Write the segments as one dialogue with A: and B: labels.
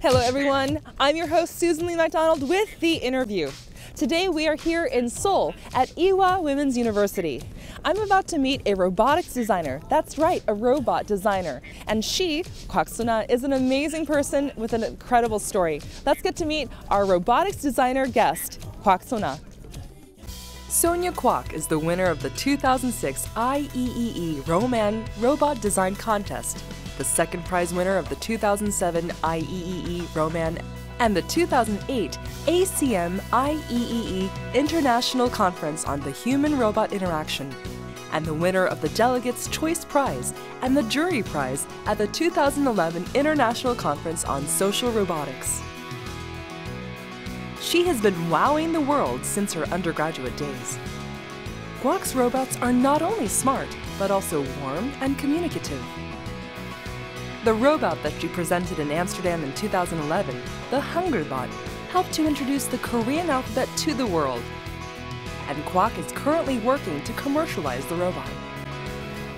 A: Hello everyone, I'm your host Susan Lee McDonald with The Interview. Today we are here in Seoul at Ewha Women's University. I'm about to meet a robotics designer. That's right, a robot designer. And she, Kwak Sona, is an amazing person with an incredible story. Let's get to meet our robotics designer guest, Kwak Sona. Sonia Kwak is the winner of the 2006 IEEE Roman Robot Design Contest, the second prize winner of the 2007 IEEE Roman, and the 2008 ACM IEEE International Conference on the Human-Robot Interaction, and the winner of the Delegates' Choice Prize and the Jury Prize at the 2011 International Conference on Social Robotics. She has been wowing the world since her undergraduate days. Kwak's robots are not only smart, but also warm and communicative. The robot that she presented in Amsterdam in 2011, the Hungerbot, helped to introduce the Korean alphabet to the world. And Kwak is currently working to commercialize the robot.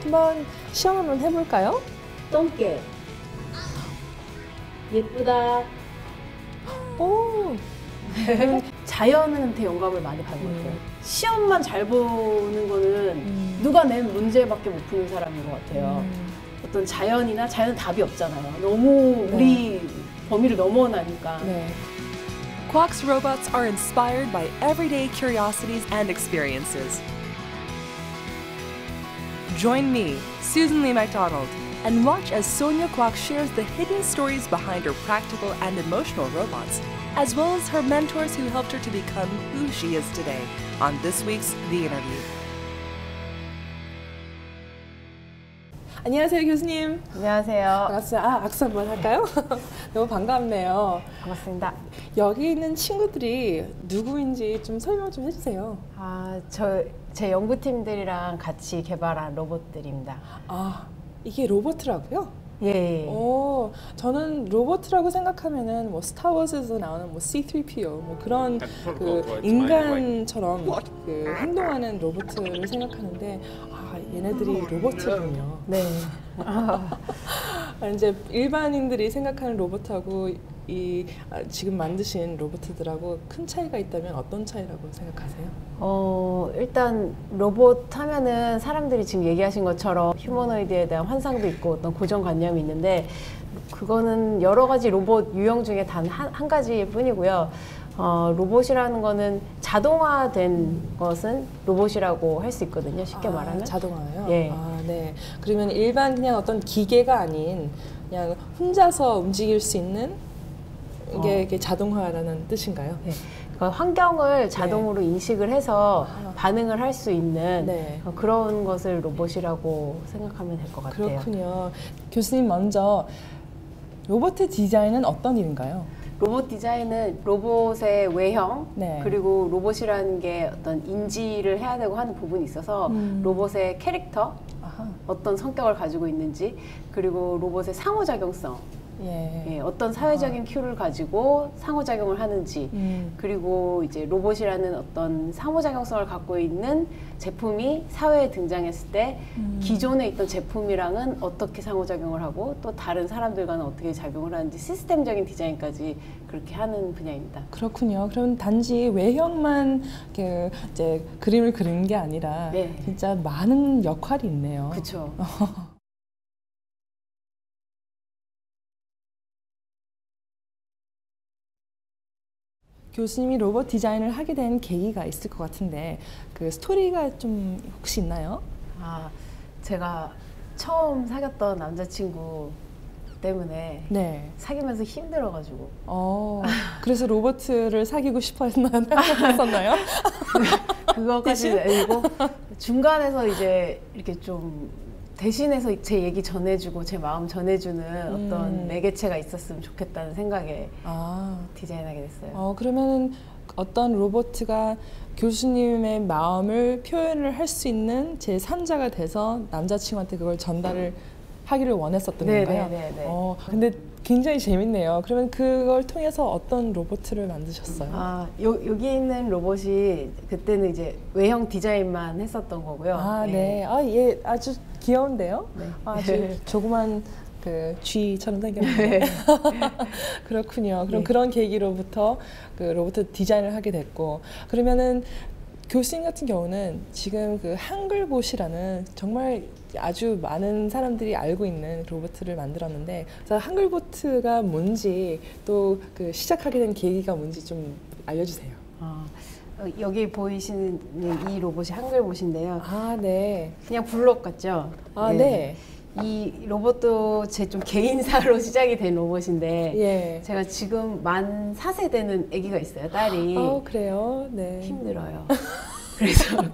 A: 한번 시험 한번 해볼까요?
B: 똥개. 예쁘다.
A: 오.
B: 자연한테 영감을 많이 받은 것 같아요. 시험만 잘 보는 거는 누가 낸 문제밖에 못 푸는 사람인 것 같아요. 어떤 자연은 답이 없잖아요. 너무 우리 범위를 넘어나니까.
A: Kwak's robots are inspired by everyday curiosities and experiences. Join me, Susan Lee McDonald, and watch as Sonia Kwak shares the hidden stories behind her practical and emotional robots, as well as her mentors who helped her to become who she is today on this week's The Interview. 안녕하세요, 교수님.
B: 안녕하세요.
A: 반갑습니다. 악수 한번 할까요? 너무 반갑네요.
B: 반갑습니다.
A: 여기 있는 친구들이 누구인지 좀 설명 좀 해주세요.
B: 제 연구팀들이랑 같이 개발한 로봇들입니다.
A: 아, 이게 로봇이라고요?
B: 예.
A: 오, 저는 로봇이라고 생각하면은 뭐 스타워즈에서 나오는 뭐 C-3PO 뭐 그런 그 인간처럼 그 행동하는 로봇을 생각하는데 얘네들이 로봇이군요.
B: 네.
A: 이제 일반인들이 생각하는 로봇하고 지금 만드신 로봇들하고 큰 차이가 있다면 어떤 차이라고 생각하세요?
B: 일단 로봇 하면은 사람들이 지금 얘기하신 것처럼 휴머노이드에 대한 환상도 있고 어떤 고정관념이 있는데 그거는 여러 가지 로봇 유형 중에 단 한 가지일 뿐이고요. 로봇이라는 거는 자동화된 것은 로봇이라고 할 수 있거든요. 쉽게 말하면.
A: 자동화요?
B: 예.
A: 네. 그러면 일반 그냥 어떤 기계가 아닌 그냥 혼자서 움직일 수 있는 이게 자동화라는 뜻인가요?
B: 네. 그러니까 환경을 자동으로 인식을 해서 반응을 할 수 있는 그런 것을 로봇이라고 생각하면 될 것 같아요.
A: 그렇군요. 교수님 먼저 로봇 디자인은 어떤 일인가요?
B: 로봇 디자인은 로봇의 외형 그리고 로봇이라는 게 어떤 인지를 해야 되고 하는 부분이 있어서 로봇의 캐릭터, 어떤 성격을 가지고 있는지 그리고 로봇의 상호작용성 어떤 사회적인 큐를 가지고 상호작용을 하는지 그리고 이제 로봇이라는 어떤 상호작용성을 갖고 있는 제품이 사회에 등장했을 때 기존에 있던 제품이랑은 어떻게 상호작용을 하고 또 다른 사람들과는 어떻게 작용을 하는지 시스템적인 디자인까지 그렇게 하는 분야입니다.
A: 그렇군요. 그럼 단지 외형만 이제 그림을 그리는 게 아니라 진짜 많은 역할이 있네요.
B: 그렇죠.
A: 교수님이 로봇 디자인을 하게 된 계기가 있을 것 같은데 그 스토리가 좀 혹시 있나요?
B: 제가 처음 사귀었던 남자친구 때문에 사귀면서 힘들어가지고
A: 그래서 로봇을 사귀고 싶어 했었나요?
B: 그거까지는 아니고 중간에서 이제 이렇게 좀 대신해서 제 얘기 전해주고 제 마음 전해주는 어떤 매개체가 있었으면 좋겠다는 생각에 디자인하게 됐어요.
A: 그러면 어떤 로봇가 교수님의 마음을 표현을 할 수 있는 제3자가 돼서 남자친구한테 그걸 전달을 하기를 원했었던 건가요?
B: 네네네.
A: 근데 굉장히 재밌네요. 그러면 그걸 통해서 어떤 로봇을 만드셨어요?
B: 여기 있는 로봇이 그때는 이제 외형 디자인만 했었던 거고요.
A: 네. 얘 아주 귀여운데요?
B: 네.
A: 아주 조그만 그 쥐처럼 생겼는데. 그렇군요. 그럼 그런 계기로부터 그 로봇 디자인을 하게 됐고, 그러면은 교수님 같은 경우는 지금 그 한글봇이라는 정말 아주 많은 사람들이 알고 있는 로봇을 만들었는데, 그래서 한글봇가 뭔지 또 그 시작하게 된 계기가 뭔지 좀 알려주세요.
B: 여기 보이시는 이 로봇이 한글봇인데요.
A: 네.
B: 그냥 블록 같죠?
A: 네.
B: 이 로봇도 제 좀 개인사로 시작이 된 로봇인데 제가 지금 만 4세 되는 아기가 있어요, 딸이.
A: 그래요? 네.
B: 힘들어요.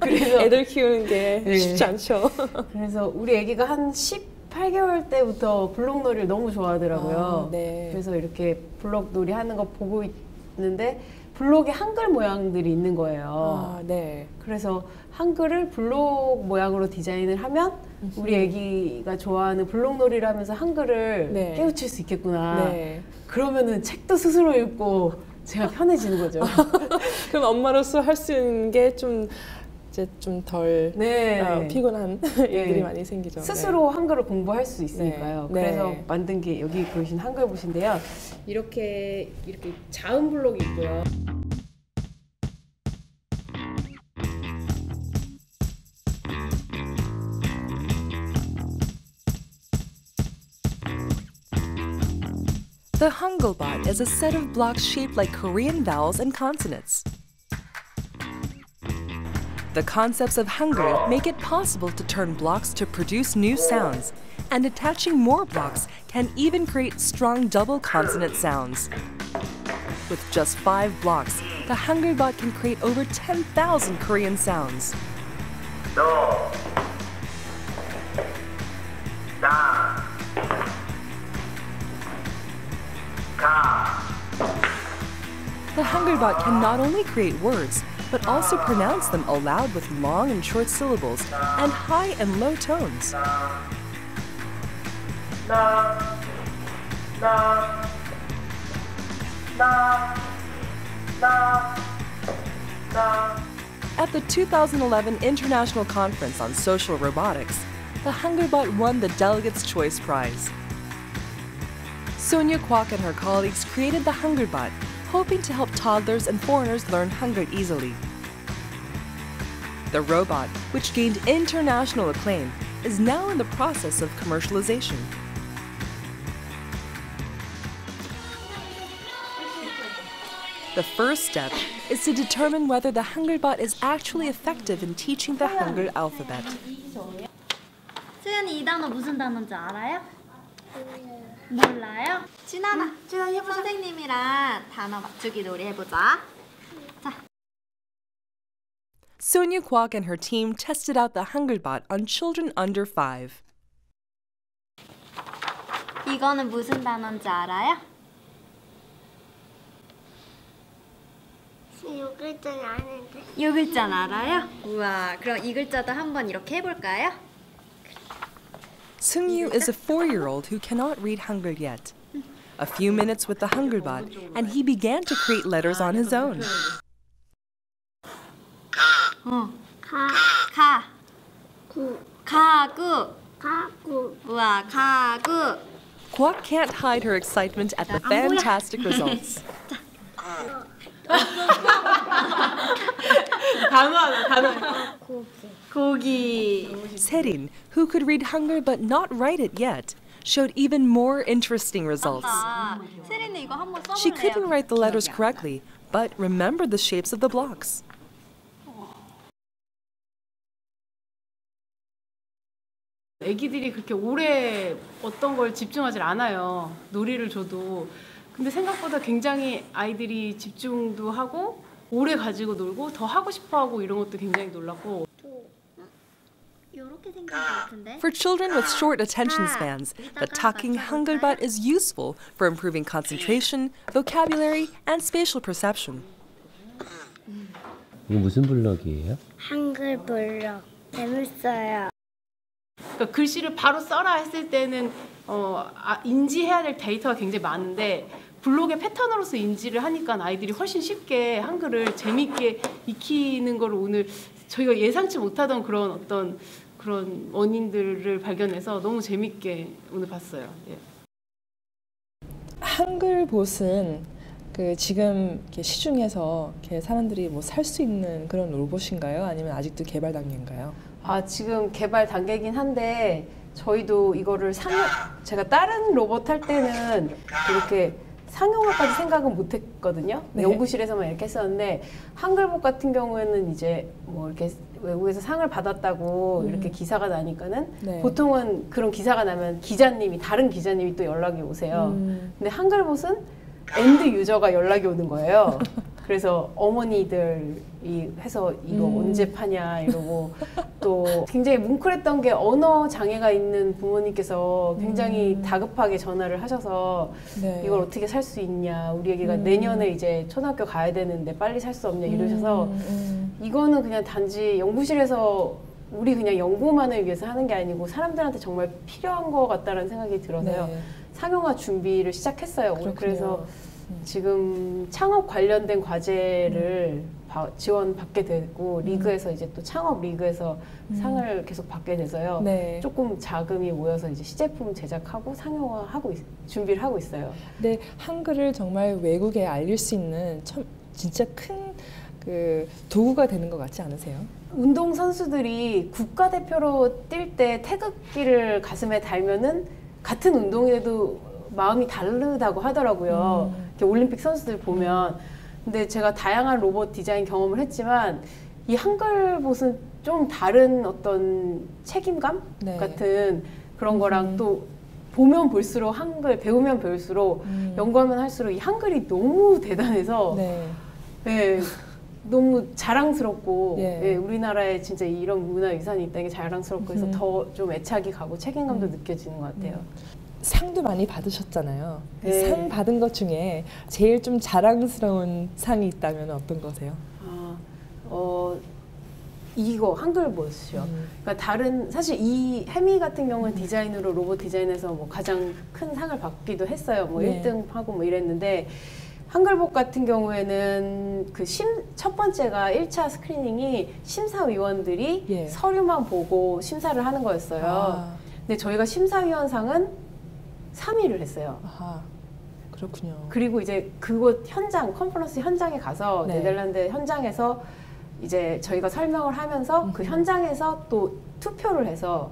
B: 그래서
A: 애들 키우는 게 쉽지 않죠.
B: 그래서 우리 아기가 한 18개월 때부터 블록놀이를 너무 좋아하더라고요. 그래서 이렇게 블록놀이 하는 거 보고 있는데 블록에 한글 모양들이 있는 거예요. 그래서 한글을 블록 모양으로 디자인을 하면 우리 아기가 좋아하는 블록놀이를 하면서 한글을 깨우칠 수 있겠구나. 그러면은 책도 스스로 읽고 제가 편해지는 거죠.
A: 그럼 엄마로서 할 수 있는 게 좀 이제 좀 덜 피곤한 일들이 많이 생기죠.
B: 스스로 한글을 공부할 수 있으니까요. 그래서 만든 게 여기 보이신 한글봇인데요. 이렇게 자음 블록이 있고요.
A: The Hanglebot is a set of blocks shaped like Korean vowels and consonants. The concepts of Hangul make it possible to turn blocks to produce new sounds, and attaching more blocks can even create strong double consonant sounds. With just 5 blocks, the Hanglebot can create over 10,000 Korean sounds. The Hanglebot can not only create words, but also pronounce them aloud with long and short syllables and high and low tones. At the 2011 International Conference on Social Robotics, the Hanglebot won the Delegates' Choice Prize. Sonia Kwok and her colleagues created the Hanglebot, hoping to help toddlers and foreigners learn Hangul easily. The robot, which gained international acclaim, is now in the process of commercialization. The first step is to determine whether the Hanglebot is actually effective in teaching the Hangul alphabet.
C: 수연이 이 단어 무슨 단어인지 알아요? 몰라요? 진아 해보자. 선생님이랑 단어 맞추기 놀이 해보자. 자.
A: Sonia Kwok and her team tested out the Hanglebot on children under 5.
C: 이거는 무슨 단어인지 알아요?
D: 6글자는 아는데.
C: 이 글자는 알아요? 우와, 그럼 이 글자도 한번 이렇게 해볼까요?
A: Seungyu is a 4-year-old who cannot read Hangul yet. A few minutes with the Hanglebot, and he began to create letters on his own.
C: 가구.
D: 가구.
C: 우와, 가구.
A: Kwok can't hide her excitement at the fantastic results.
B: 단어.
C: 고기.
A: Serin, who could read Hangul but not write it yet, showed even more interesting results.
C: 세린이 이거 한번 써볼래요?
A: She couldn't write the letters correctly, but remembered the shapes of the blocks.
B: 애기들이 그렇게 오래 어떤 걸 집중하지 않아요. 놀이를 줘도. 근데 생각보다 굉장히 아이들이 집중도 하고 오래 가지고 놀고 더 하고 싶어하고 이런 것도 굉장히 놀랐고.
C: 이렇게 생긴 것 같은데?
A: For children with short attention spans, the talking Hanglebot is useful for improving concentration, vocabulary, and spatial perception.
E: 이거 무슨 블럭이에요?
D: 한글 블럭. 재밌어요.
B: 그러니까 글씨를 바로 써라 했을 때는 인지해야 될 데이터가 굉장히 많은데 블록의 패턴으로서 인지를 하니까 아이들이 훨씬 쉽게 한글을 재미있게 익히는 걸 오늘 저희가 예상치 못하던 그런 원인들을 발견해서 너무 재미있게 오늘 봤어요. 예.
A: 한글봇은 지금 시중에서 사람들이 뭐 살 수 있는 그런 로봇인가요? 아니면 아직도 개발 단계인가요?
B: 지금 개발 단계긴 한데 저희도 이거를 제가 다른 로봇 할 때는 이렇게 상용화까지 생각은 못했거든요. 네. 연구실에서만 이렇게 했었는데 한글봇 같은 경우에는 이제 뭐 이렇게 외국에서 상을 받았다고 이렇게 기사가 나니까는 네. 보통은 그런 기사가 나면 다른 기자님이 또 연락이 오세요. 근데 한글봇은 엔드 유저가 연락이 오는 거예요. 그래서 어머니들이 해서 이거 언제 파냐 이러고 또 굉장히 뭉클했던 게 언어 장애가 있는 부모님께서 굉장히 다급하게 전화를 하셔서 네. 이걸 어떻게 살 수 있냐 우리 애기가 내년에 이제 초등학교 가야 되는데 빨리 살 수 없냐 이러셔서 이거는 그냥 단지 연구실에서 우리 그냥 연구만을 위해서 하는 게 아니고 사람들한테 정말 필요한 것 같다는 생각이 들어서요. 네. 상용화 준비를 시작했어요. 그렇군요. 그래서 지금 창업 관련된 과제를 지원받게 되고 리그에서 이제 또 창업 리그에서 상을 계속 받게 돼서요. 네. 조금 자금이 모여서 이제 시제품 제작하고 상용화하고 준비를 하고 있어요.
A: 네, 한글을 정말 외국에 알릴 수 있는 진짜 큰 도구가 되는 것 같지 않으세요?
B: 운동 선수들이 국가대표로 뛸 때 태극기를 가슴에 달면은 같은 운동에도 마음이 다르다고 하더라고요. 올림픽 선수들 보면. 근데 제가 다양한 로봇 디자인 경험을 했지만 이 한글봇은 좀 다른 어떤 책임감 네. 같은 그런 거랑 또 보면 볼수록 배우면 배울수록 연구하면 할수록 이 한글이 너무 대단해서 네. 네, 너무 자랑스럽고 예. 예, 우리나라에 진짜 이런 문화유산이 있다는 게 자랑스럽고 해서 더 좀 애착이 가고 책임감도 느껴지는 것 같아요.
A: 상도 많이 받으셨잖아요. 네. 상 받은 것 중에 제일 좀 자랑스러운 상이 있다면 어떤 거세요?
B: 이거 한글봇이요. 그러니까 사실 이 해미 같은 경우는 디자인으로 로봇 디자인에서 뭐 가장 큰 상을 받기도 했어요. 뭐 네. 1등 하고 뭐 이랬는데 한글봇 같은 경우에는 첫 번째가 1차 스크리닝이 심사위원들이 예. 서류만 보고 심사를 하는 거였어요. 근데 저희가 심사위원상은 3위를 했어요.
A: 아하, 그렇군요.
B: 그리고 이제 그곳 컨퍼런스 현장에 가서 네. 네덜란드 현장에서 이제 저희가 설명을 하면서 그 현장에서 또 투표를 해서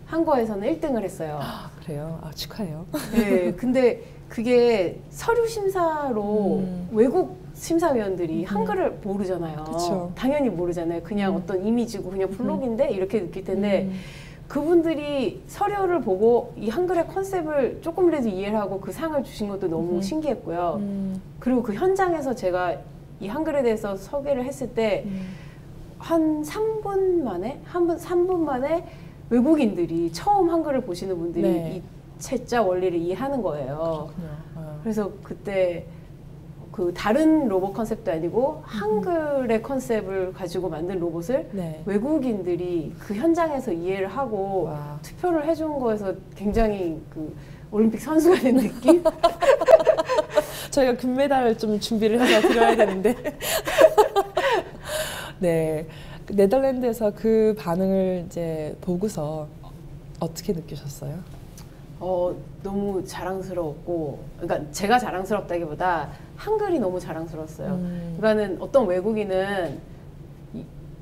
B: 한국에서는 1등을 했어요.
A: 그래요? 축하해요.
B: 네, 근데 그게 서류 심사로 외국 심사위원들이 한글을 모르잖아요.
A: 그쵸.
B: 당연히 모르잖아요. 그냥 어떤 이미지고 그냥 블록인데 이렇게 느낄 텐데 그분들이 서류를 보고 이 한글의 컨셉을 조금이라도 이해를 하고 그 상을 주신 것도 너무 신기했고요. 그리고 그 현장에서 제가 이 한글에 대해서 소개를 했을 때 한 3분 만에 외국인들이 처음 한글을 보시는 분들이 네. 이 채자 원리를 이해하는 거예요. 그래서 그때 다른 로봇 컨셉도 아니고 한글의 컨셉을 가지고 만든 로봇을 네. 외국인들이 그 현장에서 이해를 하고 와. 투표를 해준 거에서 굉장히 올림픽 선수가 된 느낌?
A: 저희가 금메달을 좀 준비를 해서 드려야 되는데. 네, 네덜란드에서 그 반응을 이제 보고서 어떻게 느끼셨어요?
B: 너무 자랑스러웠고, 그러니까 제가 자랑스럽다기보다 한글이 너무 자랑스러웠어요. 그러니까는 어떤 외국인은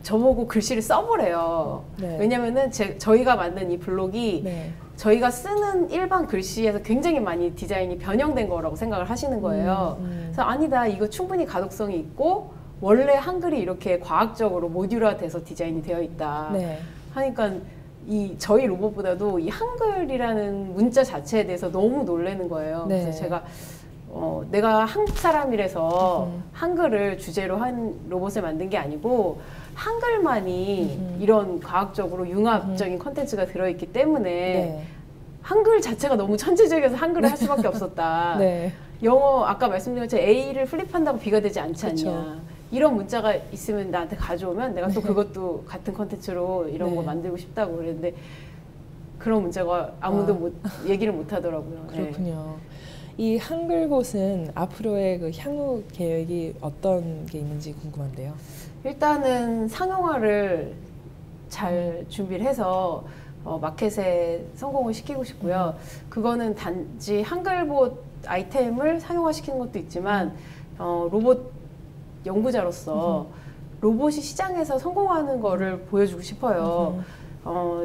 B: 저보고 글씨를 써보래요. 네. 왜냐면은 저희가 만든 이 블록이 네. 저희가 쓰는 일반 글씨에서 굉장히 많이 디자인이 변형된 거라고 생각을 하시는 거예요. 그래서 아니다, 이거 충분히 가독성이 있고 원래 한글이 이렇게 과학적으로 모듈화돼서 디자인이 되어 있다. 네. 하니까 저희 로봇보다도 이 한글이라는 문자 자체에 대해서 너무 놀라는 거예요. 네. 그래서 제가 내가 한국 사람이라서 한글을 주제로 한 로봇을 만든 게 아니고 한글만이 이런 과학적으로 융합적인 컨텐츠가 들어있기 때문에 네. 한글 자체가 너무 천재적이어서 한글을 할 수밖에 없었다. 네. 영어 아까 말씀드린 것처럼 A를 플립한다고 B가 되지 않지 않냐. 그쵸. 이런 문자가 있으면 나한테 가져오면 내가 또 그것도 같은 컨텐츠로 이런 거 만들고 싶다고 그랬는데 그런 문제가 아무도 얘기를 못 하더라고요.
A: 그렇군요. 이 한글봇은 앞으로의 그 향후 계획이 어떤 게 있는지 궁금한데요.
B: 일단은 상용화를 잘 준비를 해서 마켓에 성공을 시키고 싶고요. 그거는 단지 한글봇 아이템을 상용화시키는 것도 있지만 로봇 연구자로서 로봇이 시장에서 성공하는 거를 보여주고 싶어요.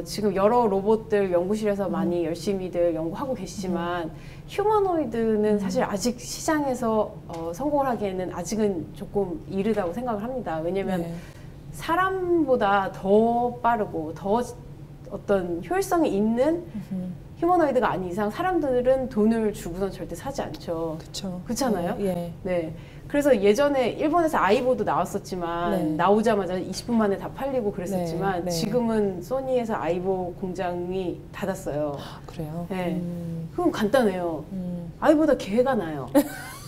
B: 지금 여러 로봇들 연구실에서 많이 열심히들 연구하고 계시지만 휴머노이드는 사실 아직 시장에서 성공을 하기에는 아직은 조금 이르다고 생각을 합니다. 왜냐면 사람보다 더 빠르고 더 어떤 효율성이 있는 휴머노이드가 아닌 이상 사람들은 돈을 주고선 절대 사지 않죠. 그렇잖아요. 네. 그래서 예전에 일본에서 아이보도 나왔었지만 나오자마자 20분 만에 다 팔리고 그랬었지만 지금은 소니에서 아이보 공장이 닫았어요.
A: 그래요?
B: 네. 그럼 간단해요. 아이보다 개가 나요.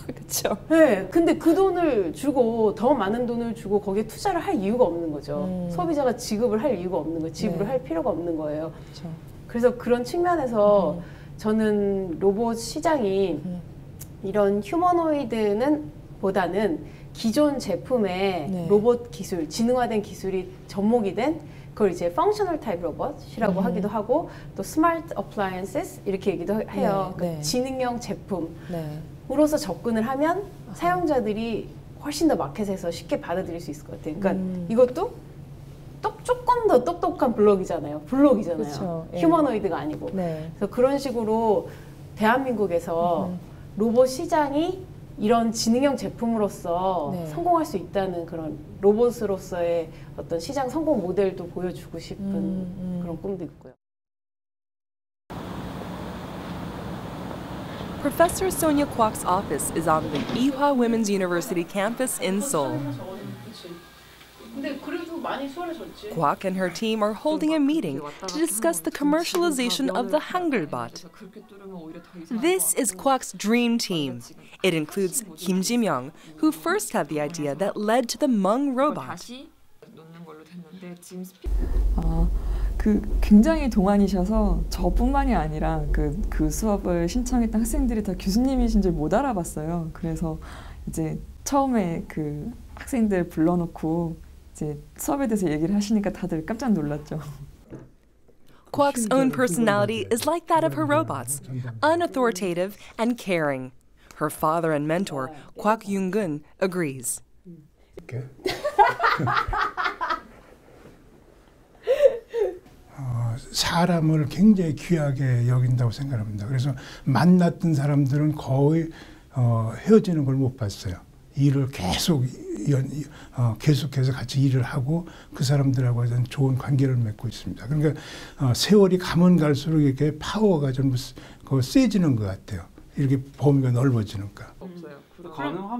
A: 그렇죠.
B: 네. 근데 그 돈을 주고 더 많은 돈을 주고 거기에 투자를 할 이유가 없는 거죠. 소비자가 지급을 할 이유가 없는 거예요. 지불을 할 필요가 없는 거예요.
A: 그렇죠.
B: 그래서 그런 측면에서 저는 로봇 시장이 이런 휴머노이드는 보다는 기존 제품의 로봇 기술, 지능화된 기술이 접목이 된 그걸 이제 펑셔널 타입 로봇이라고 하기도 하고 또 스마트 어플라이언스 이렇게 얘기도 해요. 그러니까 지능형 제품으로서 접근을 하면 사용자들이 훨씬 더 마켓에서 쉽게 받아들일 수 있을 것 같아요. 그러니까 이것도 조금 더 똑똑한 블록이잖아요.
A: 그쵸,
B: 휴머노이드가 아니고. 그래서 그런 식으로 대한민국에서 로봇 시장이 이런 지능형 제품으로서 성공할 수 있다는 그런 로봇으로서의 어떤 시장 성공 모델도 보여주고 싶은 그런 꿈도 있고요.
A: Professor Sonia Kwok's office is on the Ewha Women's University campus in Seoul. Kwok and her team are holding a meeting to discuss the commercialization of the Hangulbot. This is Kwok's dream team. It includes Kim Ji-myung, who first had the idea that led to the Hmong robot.
E: 굉장히 동안이셔서 저뿐만이 아니라 그 수업을 신청했던 학생들이 다 교수님이신 줄 못 알아봤어요. 그래서 이제 처음에 그 학생들 불러놓고 이제 수업에 대해서 얘기를 하시니까 다들 깜짝 놀랐죠.
A: Kwok's own personality is like that of her robots, unauthoritative and caring. Her father and mentor, Kwok Young-gun, agrees.
F: 사람을 굉장히 귀하게 여긴다고 생각합니다. 그래서 만났던 사람들은 거의 헤어지는 걸 못 봤어요. 일을 계속해서 같이 일을 하고 그 사람들하고 좋은 관계를 맺고 있습니다. 그러니까 세월이 가면 갈수록 이렇게 파워가 좀 세지는 것 같아요. 이렇게 범위가 넓어지니까.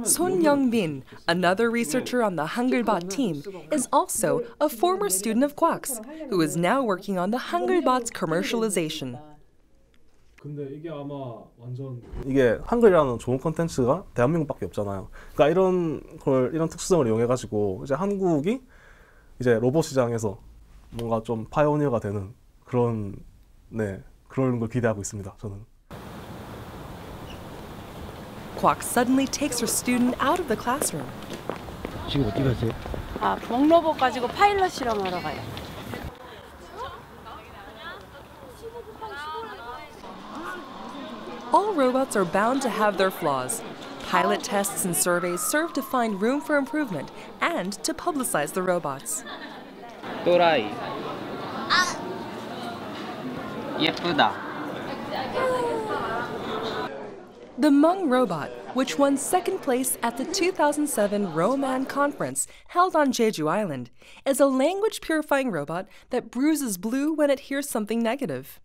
A: Son Young-bin, another researcher on the Hangulbot team, is also a former student of Kwok's, who is now working on the Hangulbot's commercialization.
G: 이게 한글이라는 좋은 콘텐츠가 대한민국밖에 없잖아요. 그러니까 이런 특수성을 이용해 가지고 이제 한국이 이제 로봇 시장에서 뭔가 좀 파이오니어가 되는 그런 걸 기대하고 있습니다. 저는.
A: Kwok suddenly takes her student out of the classroom.
H: 지금 어디 가세요?
B: 멍 로봇 가지고 파일럿 실험하러 가요.
A: All robots are bound to have their flaws. Pilot tests and surveys serve to find room for improvement and to publicize the robots.
H: 또라이. 예쁘다.
A: The Hmong robot, which won second place at the 2007 Roman conference held on Jeju Island, is a language-purifying robot that bruises blue when it hears something negative.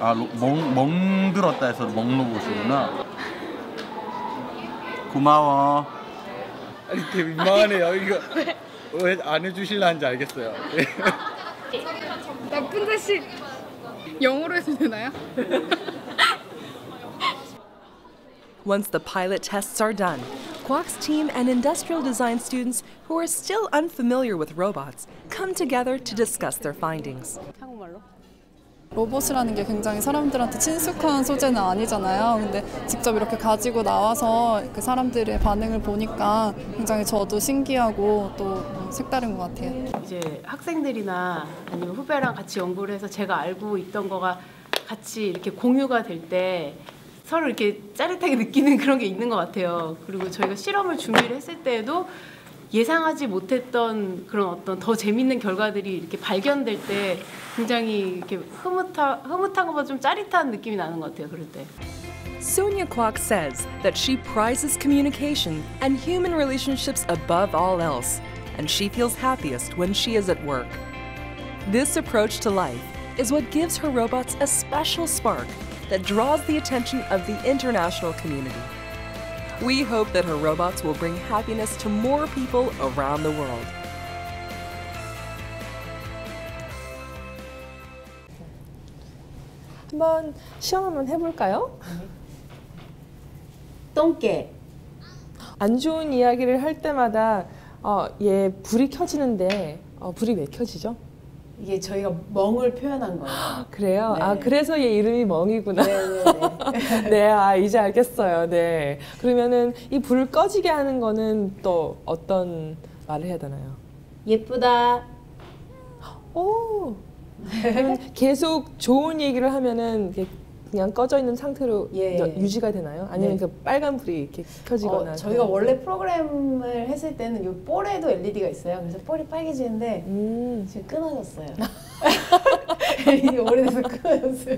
I: 멍들었다 해서 멍로봇이구나. 고마워.
H: 아니 되게 민망하네요. 이거 왜 안 해주실라는지 알겠어요.
J: 나쁜 자식 영어로 해도 되나요?
A: Once the pilot tests are done, Kwok's team and industrial design students who are still unfamiliar with robots come together to discuss their findings.
K: 로봇이라는 게 굉장히 사람들한테 친숙한 소재는 아니잖아요. 근데 직접 이렇게 가지고 나와서 그 사람들의 반응을 보니까 굉장히 저도 신기하고 또 색다른 것 같아요.
B: 이제 학생들이나 아니면 후배랑 같이 연구를 해서 제가 알고 있던 거가 같이 이렇게 공유가 될 때 서로 이렇게 짜릿하게 느끼는 그런 게 있는 것 같아요. 그리고 저희가 실험을 준비를 했을 때에도 예상하지 못했던 그런 어떤 더 재밌는 결과들이 이렇게 발견될 때 굉장히 이렇게 흐뭇한 것보다 좀 짜릿한 느낌이 나는 것 같아요. 그럴 때.
A: Sonia Kwok says that she prizes communication and human relationships above all else, and she feels happiest when she is at work. This approach to life is what gives her robots a special spark that draws the attention of the international community. We hope that her robots will bring happiness to more people around the world. 한번 시험 한번 해볼까요?
B: 똥개.
A: 안 좋은 이야기를 할 때마다 얘 불이 켜지는데 불이 왜 켜지죠?
B: 이게 저희가 멍을 표현한 거예요.
A: 그래요?
B: 네.
A: 아, 그래서 얘 이름이 멍이구나.
B: 네네네.
A: 네, 아, 이제 알겠어요. 네. 그러면은 이 불을 꺼지게 하는 거는 또 어떤 말을 해야 되나요?
B: 예쁘다.
A: 오. 그럼 계속 좋은 얘기를 하면은 그냥 꺼져 있는 상태로 유지가 되나요? 아니면 그 빨간 불이 이렇게 켜지거나?
B: 저희가 원래 프로그램을 했을 때는 이 볼에도 LED가 있어요. 그래서 볼이 빨개지는데 지금 끊어졌어요. LED 오래돼서 끊어졌어요.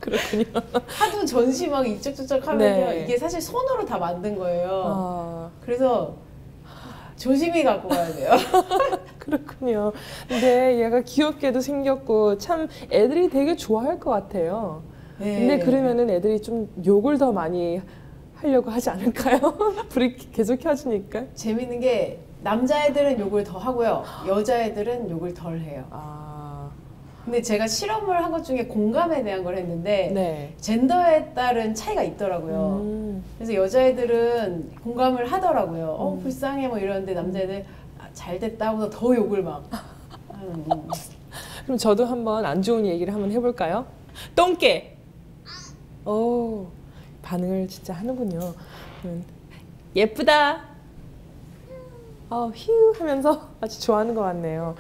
A: 그렇군요.
B: 하도 전시 막 이쪽 저쪽 하면요. 이게 사실 손으로 다 만든 거예요. 그래서 조심히 갖고 가야 돼요.
A: 그렇군요. 근데 얘가 귀엽게도 생겼고 참 애들이 되게 좋아할 것 같아요.
B: 네.
A: 근데 그러면은 애들이 좀 욕을 더 많이 하려고 하지 않을까요? 불이 계속 켜지니까.
B: 재밌는 게 남자애들은 욕을 더 하고요. 여자애들은 욕을 덜 해요. 근데 제가 실험을 한 것 중에 공감에 대한 걸 했는데 젠더에 따른 차이가 있더라고요. 그래서 여자애들은 공감을 하더라고요. 불쌍해 뭐 이러는데 남자애들 잘 됐다 하고서 더 욕을 막 하는 거.
A: 그럼 저도 한번 안 좋은 얘기를 한번 해볼까요? 똥개! 오, 반응을 진짜 하는군요. 예쁘다! 휴 하면서 아주 좋아하는 것 같네요.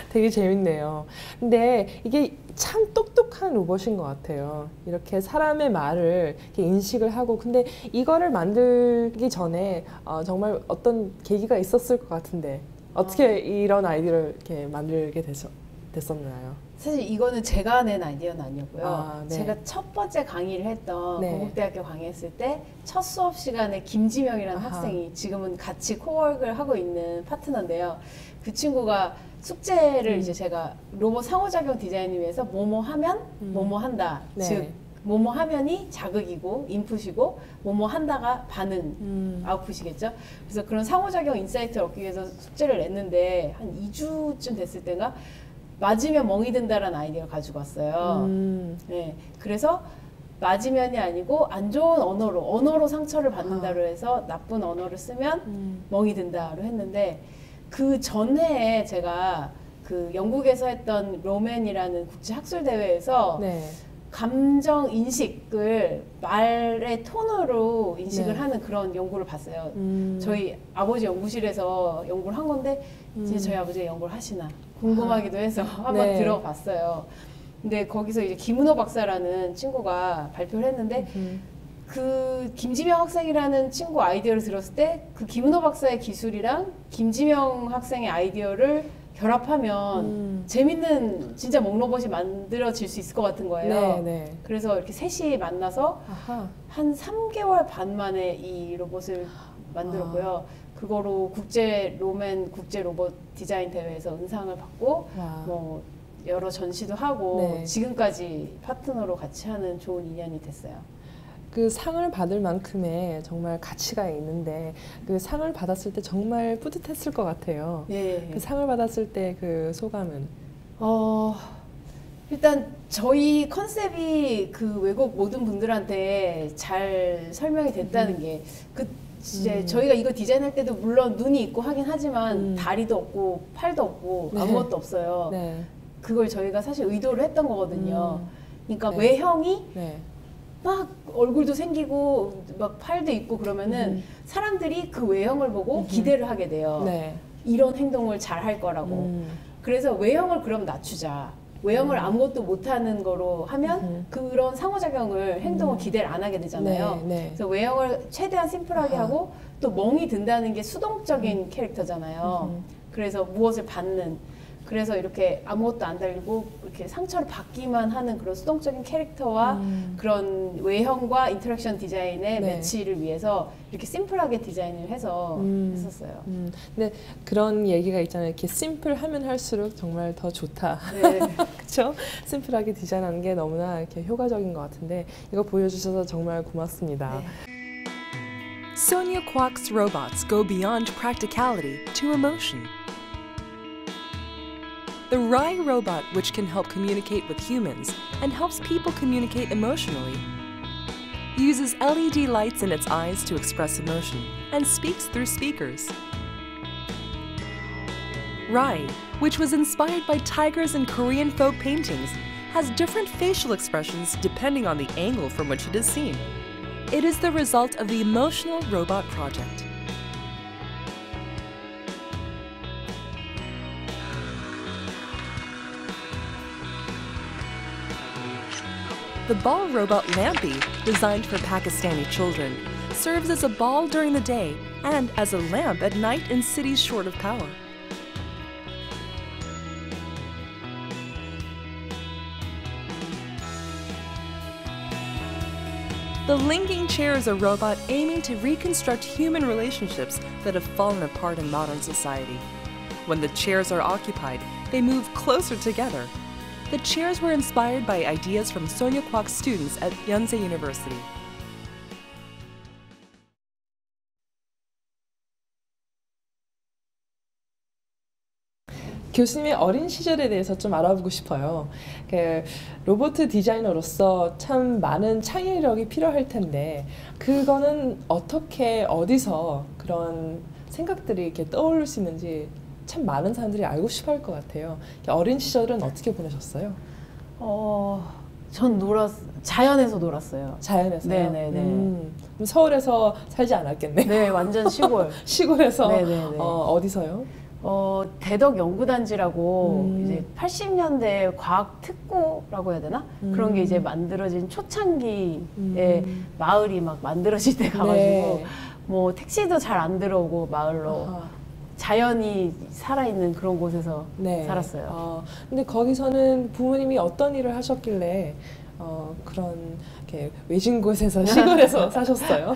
A: 되게 재밌네요. 근데 이게 참 똑똑한 로봇인 것 같아요. 이렇게 사람의 말을 이렇게 인식을 하고, 근데 이거를 만들기 전에 정말 어떤 계기가 있었을 것 같은데 어떻게 이런 아이디어를 이렇게 만들게 됐었나요?
B: 사실 이거는 제가 낸 아이디어는 아니었고요. 제가 첫 번째 강의를 했던 건국대학교 강의했을 때 첫 수업 시간에 김지명이라는 학생이 지금은 같이 코워크를 하고 있는 파트너인데요. 그 친구가 숙제를 이제 제가 로봇 상호작용 디자인을 위해서 뭐뭐 하면 뭐뭐 한다. 즉 뭐뭐 하면이 자극이고 인풋이고 뭐뭐 한다가 반응 아웃풋이겠죠. 그래서 그런 상호작용 인사이트를 얻기 위해서 숙제를 냈는데 한 2주쯤 됐을 때가 맞으면 멍이 든다라는 아이디어를 가지고 왔어요. 네, 그래서 맞으면이 아니고 안 좋은 언어로 상처를 받는다로 해서 나쁜 언어를 쓰면 멍이 든다로 했는데, 그 전해에 제가 그 영국에서 했던 로맨이라는 국제 학술 대회에서 감정 인식을 말의 톤으로 인식을 하는 그런 연구를 봤어요. 저희 아버지 연구실에서 연구를 한 건데 이제 저희 아버지가 연구를 하시나 궁금하기도 해서 한번 들어봤어요. 근데 거기서 이제 김은호 박사라는 친구가 발표를 했는데 그 김지명 학생이라는 친구 아이디어를 들었을 때 그 김은호 박사의 기술이랑 김지명 학생의 아이디어를 결합하면 재밌는 진짜 멍로봇이 만들어질 수 있을 것 같은 거예요. 그래서 이렇게 셋이 만나서 한 3개월 반 만에 이 로봇을 만들었고요. 그거로 국제 로봇 디자인 대회에서 은상을 받고 뭐 여러 전시도 하고 지금까지 파트너로 같이 하는 좋은 인연이 됐어요.
A: 그 상을 받을 만큼의 정말 가치가 있는데 그 상을 받았을 때 정말 뿌듯했을 것 같아요. 그 상을 받았을 때 그 소감은?
B: 일단 저희 컨셉이 그 외국 모든 분들한테 잘 설명이 됐다는 게 이제 저희가 이거 디자인할 때도 물론 눈이 있고 하긴 하지만 다리도 없고 팔도 없고 아무것도 없어요. 그걸 저희가 사실 의도를 했던 거거든요. 그러니까 외형이 막 얼굴도 생기고 막 팔도 있고 그러면은 사람들이 그 외형을 보고 기대를 하게 돼요. 이런 행동을 잘 할 거라고. 그래서 외형을 그럼 낮추자. 외형을 아무것도 못하는 거로 하면 그런 상호작용을 행동을 기대를 안 하게 되잖아요. 그래서 외형을 최대한 심플하게 하고 또 멍이 든다는 게 수동적인 캐릭터잖아요. 그래서 무엇을 받는 그래서 이렇게 아무것도 안 달리고 이렇게 상처를 받기만 하는 그런 수동적인 캐릭터와 그런 외형과 인터랙션 디자인의 매치를 위해서 이렇게 심플하게 디자인을 해서 했었어요.
A: 근데 그런 얘기가 있잖아요. 이렇게 심플하면 할수록 정말 더 좋다. 그렇죠? 심플하게 디자인하는 게 너무나 이렇게 효과적인 것 같은데 이거 보여주셔서 정말 고맙습니다.
L: Sonia Kwok's robots go beyond practicality to emotion. The Rai robot, which can help communicate with humans and helps people communicate emotionally, uses LED lights in its eyes to express emotion and speaks through speakers. Rai, which was inspired by tigers in Korean folk paintings, has different facial expressions depending on the angle from which it is seen. It is the result of the Emotional Robot Project. The ball robot Lampy, designed for Pakistani children, serves as a ball during the day and as a lamp at night in cities short of power. The linking chair is a robot aiming to reconstruct human relationships that have fallen apart in modern society. When the chairs are occupied, they move closer together. The chairs were inspired by ideas from Sonia Kwok's students at Yonsei University.
A: 교수님의 어린 시절에 대해서 좀 알아보고 싶어요. 로봇 디자이너로서 참 많은 창의력이 필요할 텐데 그거는 어떻게 어디서 그런 생각들이 이렇게 떠오를 수 있는지 참 많은 사람들이 알고 싶어 할 것 같아요. 어린 시절은 어떻게 보내셨어요?
B: 전 자연에서 놀았어요.
A: 자연에서요?
B: 네네네.
A: 그럼 서울에서 살지 않았겠네요.
B: 네, 완전 시골.
A: 시골에서?
B: 네네네.
A: 어디서요?
B: 대덕 연구단지라고 이제 80년대 과학 특구라고 해야 되나? 그런 게 이제 만들어진 초창기에 마을이 막 만들어질 때 가가지고 뭐 택시도 잘 안 들어오고 마을로 자연이 살아있는 그런 곳에서 살았어요.
A: 근데 거기서는 부모님이 어떤 일을 하셨길래 그런 이렇게 외진 곳에서 시골에서 사셨어요?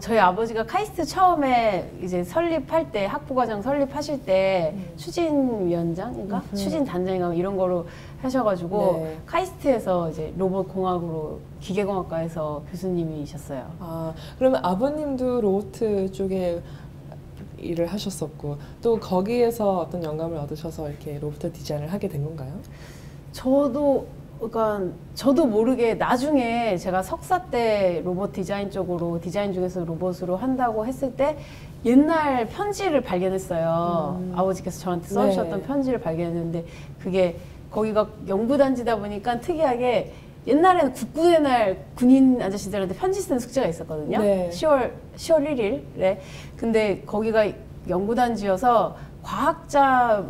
B: 저희 아버지가 카이스트 처음에 이제 설립할 때 학부과정 설립하실 때 추진위원장인가 추진단장인가 이런 거로 하셔가지고 카이스트에서 이제 로봇공학으로 기계공학과에서 교수님이셨어요.
A: 그러면 아버님도 로봇 쪽에 일을 하셨었고 또 거기에서 어떤 영감을 얻으셔서 이렇게 로봇 디자인을 하게 된 건가요?
B: 저도 모르게 나중에 제가 석사 때 로봇 디자인 쪽으로 디자인 중에서 로봇으로 한다고 했을 때 옛날 편지를 발견했어요. 아버지께서 저한테 써주셨던 편지를 발견했는데 그게 거기가 연구단지다 보니까 특이하게 옛날에는 국군의 날 군인 아저씨들한테 편지 쓰는 숙제가 있었거든요. 10월 1일에. 근데 거기가 연구단지여서 과학자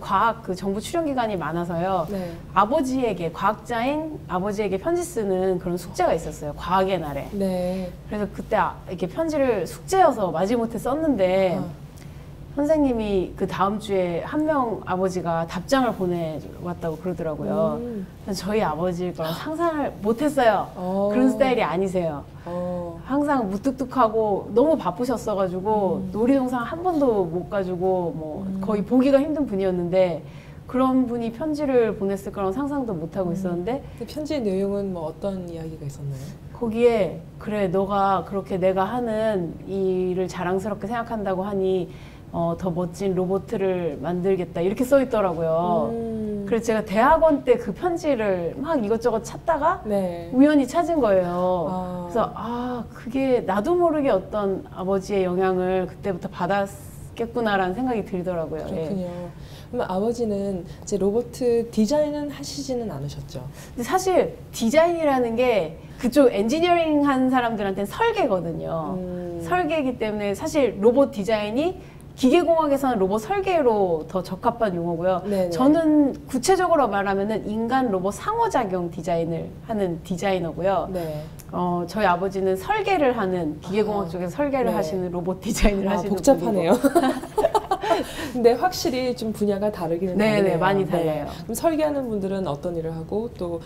B: 과학 정부 출연기관이 많아서요. 아버지에게 과학자인 아버지에게 편지 쓰는 그런 숙제가 있었어요. 과학의 날에. 그래서 그때 이렇게 편지를 숙제여서 마지못해 썼는데 선생님이 그 다음 주에 한 명 아버지가 답장을 보내왔다고 그러더라고요. 저희 아버지일 거랑 상상을 못했어요. 그런 스타일이 아니세요. 항상 무뚝뚝하고 너무 바쁘셨어가지고 놀이동산 한 번도 못 가지고 뭐 거의 보기가 힘든 분이었는데 그런 분이 편지를 보냈을 거라고 상상도 못하고 있었는데
A: 편지의 내용은 뭐 어떤 이야기가 있었나요?
B: 거기에 그래 너가 그렇게 내가 하는 일을 자랑스럽게 생각한다고 하니 더 멋진 로봇을 만들겠다 이렇게 써 있더라고요. 그래서 제가 대학원 때 그 편지를 막 이것저것 찾다가 우연히 찾은 거예요. 그래서 그게 나도 모르게 어떤 아버지의 영향을 그때부터 받았겠구나라는 생각이 들더라고요.
A: 그렇군요. 그럼 아버지는 이제 로봇 디자인은 하시지는 않으셨죠?
B: 근데 사실 디자인이라는 게 그쪽 엔지니어링 한 사람들한테는 설계거든요. 설계이기 때문에 사실 로봇 디자인이 기계공학에서는 로봇 설계로 더 적합한 용어고요. 네네. 저는 구체적으로 말하면은 인간 로봇 상호작용 디자인을 하는 디자이너고요. 네. 저희 아버지는 설계를 하는 기계공학 쪽에서 설계를 하시는 로봇 디자인을 하시는
A: 복잡하네요. 근데 확실히 좀 분야가 다르기는
B: 네네, 많이 달라요.
A: 그럼 설계하는 분들은 어떤 일을 하고 또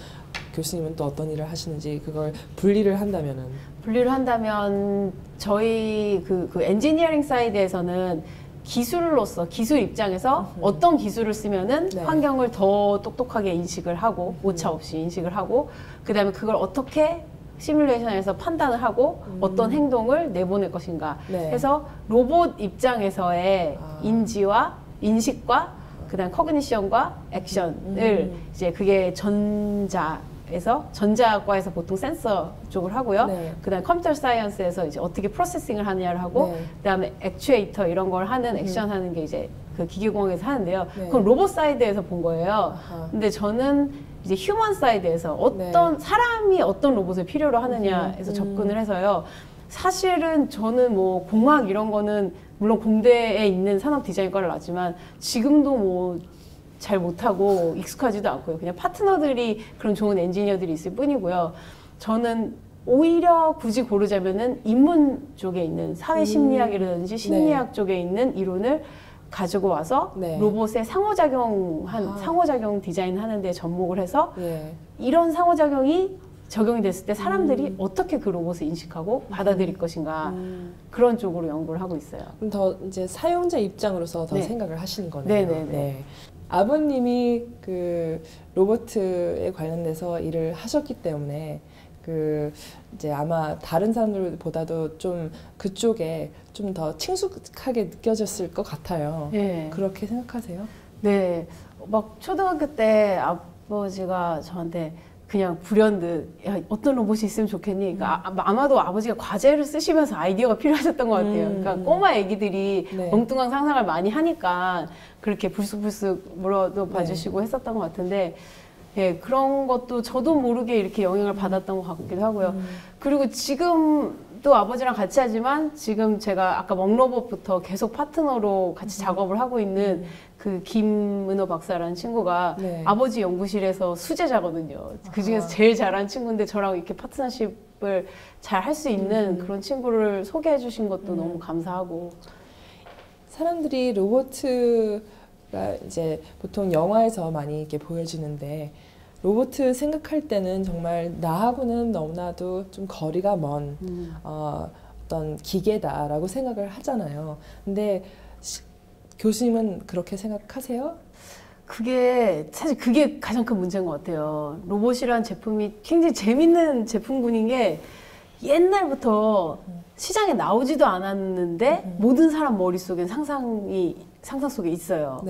A: 교수님은 또 어떤 일을 하시는지 그걸 분리를 한다면은?
B: 분리를 한다면 저희 그 엔지니어링 사이드에서는 기술로서 기술 입장에서 어떤 기술을 쓰면은 환경을 더 똑똑하게 인식을 하고 오차 없이 인식을 하고 그 다음에 그걸 어떻게 시뮬레이션에서 판단을 하고 어떤 행동을 내보낼 것인가 해서 로봇 입장에서의 인지와 인식과 그 다음 커그니션과 액션을 이제 그게 전자과에서 보통 센서 쪽을 하고요. 그다음에 컴퓨터 사이언스에서 이제 어떻게 프로세싱을 하느냐를 하고 그다음에 액추에이터 이런 걸 하는 액션 하는 게 이제 그 기계공학에서 하는데요. 그건 로봇 사이드에서 본 거예요. 근데 저는 이제 휴먼 사이드에서 어떤 사람이 어떤 로봇을 필요로 하느냐에서 접근을 해서요. 사실은 저는 뭐 공학 이런 거는 물론 공대에 있는 산업 디자인과를 나왔지만 지금도 뭐 잘 못하고 익숙하지도 않고요. 그냥 파트너들이 그런 좋은 엔지니어들이 있을 뿐이고요. 저는 오히려 굳이 고르자면은 인문 쪽에 있는 사회심리학이라든지 심리학 쪽에 있는 이론을 가지고 와서 로봇의 상호작용 디자인 하는 데 접목을 해서 이런 상호작용이 적용이 됐을 때 사람들이 어떻게 그 로봇을 인식하고 받아들일 것인가 그런 쪽으로 연구를 하고 있어요.
A: 그럼 더 이제 사용자 입장으로서 더 생각을 하시는 거네요.
B: 네네네.
A: 아버님이 그 로봇에 관련돼서 일을 하셨기 때문에 그 이제 아마 다른 사람들보다도 좀 그쪽에 좀 더 친숙하게 느껴졌을 것 같아요. 네. 그렇게 생각하세요?
B: 네. 막 초등학교 때 아버지가 저한테 그냥 불현듯 야, 어떤 로봇이 있으면 좋겠니? 그러니까 아마도 아버지가 과제를 쓰시면서 아이디어가 필요하셨던 것 같아요. 그러니까 꼬마 애기들이 엉뚱한 상상을 많이 하니까 그렇게 불쑥불쑥 물어도 봐주시고 했었던 것 같은데 예, 그런 것도 저도 모르게 이렇게 영향을 받았던 것 같기도 하고요. 그리고 지금도 아버지랑 같이 하지만 지금 제가 아까 먹로봇부터 계속 파트너로 같이 작업을 하고 있는 그 김은호 박사라는 친구가 아버지 연구실에서 수제자거든요. 그 중에서 제일 잘하는 친구인데 저랑 이렇게 파트너십을 잘 할 수 있는 그런 친구를 소개해 주신 것도 너무 감사하고.
A: 사람들이 로봇가 이제 보통 영화에서 많이 이렇게 보여지는데 로봇 생각할 때는 정말 나하고는 너무나도 좀 거리가 먼 어떤 기계다라고 생각을 하잖아요. 근데 교수님은 그렇게 생각하세요?
B: 사실 그게 가장 큰 문제인 것 같아요. 로봇이라는 제품이 굉장히 재밌는 제품군인 게 옛날부터 시장에 나오지도 않았는데 모든 사람 머릿속엔 상상 속에 있어요.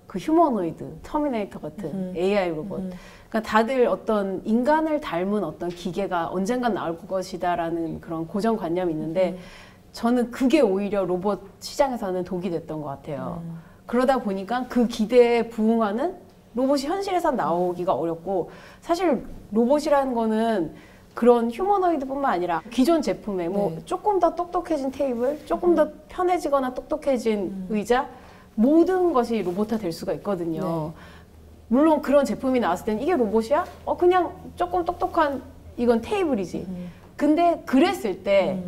B: 그 휴머노이드, 터미네이터 같은 AI 로봇. 그러니까 다들 어떤 인간을 닮은 어떤 기계가 언젠간 나올 것이다라는 그런 고정관념이 있는데 저는 그게 오히려 로봇 시장에서는 독이 됐던 것 같아요. 그러다 보니까 그 기대에 부응하는 로봇이 현실에서 나오기가 어렵고 사실 로봇이라는 거는 그런 휴머노이드뿐만 아니라 기존 제품에 뭐 조금 더 똑똑해진 테이블, 조금 더 편해지거나 똑똑해진 의자 모든 것이 로봇화 될 수가 있거든요. 물론 그런 제품이 나왔을 때는 이게 로봇이야? 그냥 조금 똑똑한 이건 테이블이지. 근데 그랬을 때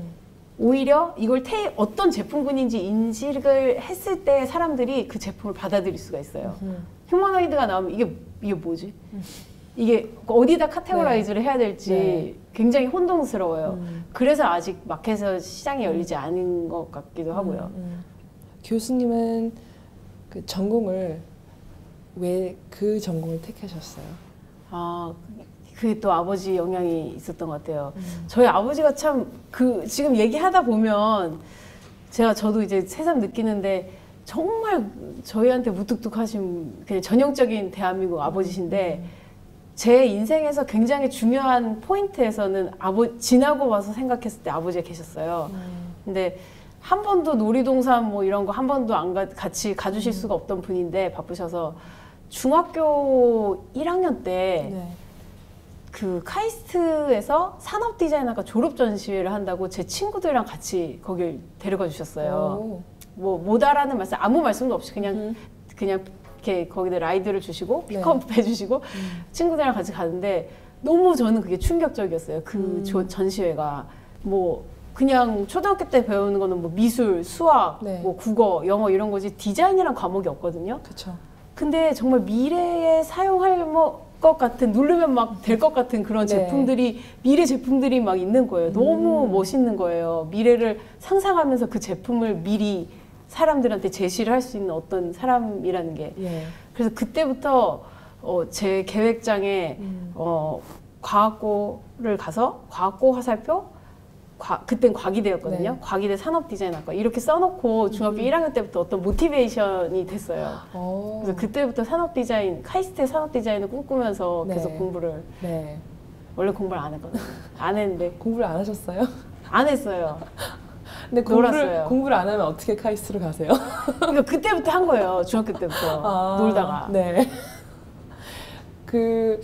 B: 오히려 이걸 어떤 제품군인지 인식을 했을 때 사람들이 그 제품을 받아들일 수가 있어요. 휴머노이드가 나오면 이게 뭐지? 이게 어디다 카테고라이즈를 해야 될지 굉장히 혼동스러워요. 그래서 아직 마켓에서 시장이 열리지 않은 것 같기도 하고요.
A: 교수님은 그 전공을 왜 그 전공을 택하셨어요?
B: 그게 또 아버지 영향이 있었던 것 같아요. 저희 아버지가 참 지금 얘기하다 보면 저도 이제 새삼 느끼는데 정말 저희한테 무뚝뚝하신 그냥 전형적인 대한민국 아버지신데 제 인생에서 굉장히 중요한 포인트에서는 지나고 와서 생각했을 때 아버지가 계셨어요. 근데 한 번도 놀이동산 뭐 이런 거 한 번도 같이 가주실 수가 없던 분인데 바쁘셔서 중학교 1학년 때 그 카이스트에서 산업 디자인학과 졸업 전시회를 한다고 제 친구들이랑 같이 거길 데려가 주셨어요. 뭐 못 알아는 말씀 아무 말씀도 없이 그냥 이렇게 거기다 라이드를 주시고 픽업 해주시고 친구들이랑 같이 가는데 너무 저는 그게 충격적이었어요. 그 전시회가 뭐 그냥 초등학교 때 배우는 거는 뭐 미술, 수학, 뭐 국어, 영어 이런 거지 디자인이란 과목이 없거든요.
A: 그쵸.
B: 근데 정말 미래에 사용할 것 같은 누르면 막 될 것 같은 그런 제품들이 미래 제품들이 막 있는 거예요. 너무 멋있는 거예요. 미래를 상상하면서 그 제품을 미리 사람들한테 제시를 할 수 있는 어떤 사람이라는 게. 그래서 그때부터 제 계획장에 과학고를 가서 과학고 화살표 그땐 과기대였거든요. 과기대 산업디자인학과 이렇게 써놓고 중학교 1학년 때부터 어떤 모티베이션이 됐어요. 그래서 그때부터 산업디자인, 카이스트 산업디자인을 꿈꾸면서 계속 공부를 원래 공부를 안 했거든요. 안 했는데
A: 공부를 안 하셨어요?
B: 안 했어요.
A: 근데
B: 놀았어요.
A: 공부를 안 하면 어떻게 카이스트로 가세요?
B: 그러니까 그때부터 한 거예요. 중학교 때부터 놀다가.
A: 그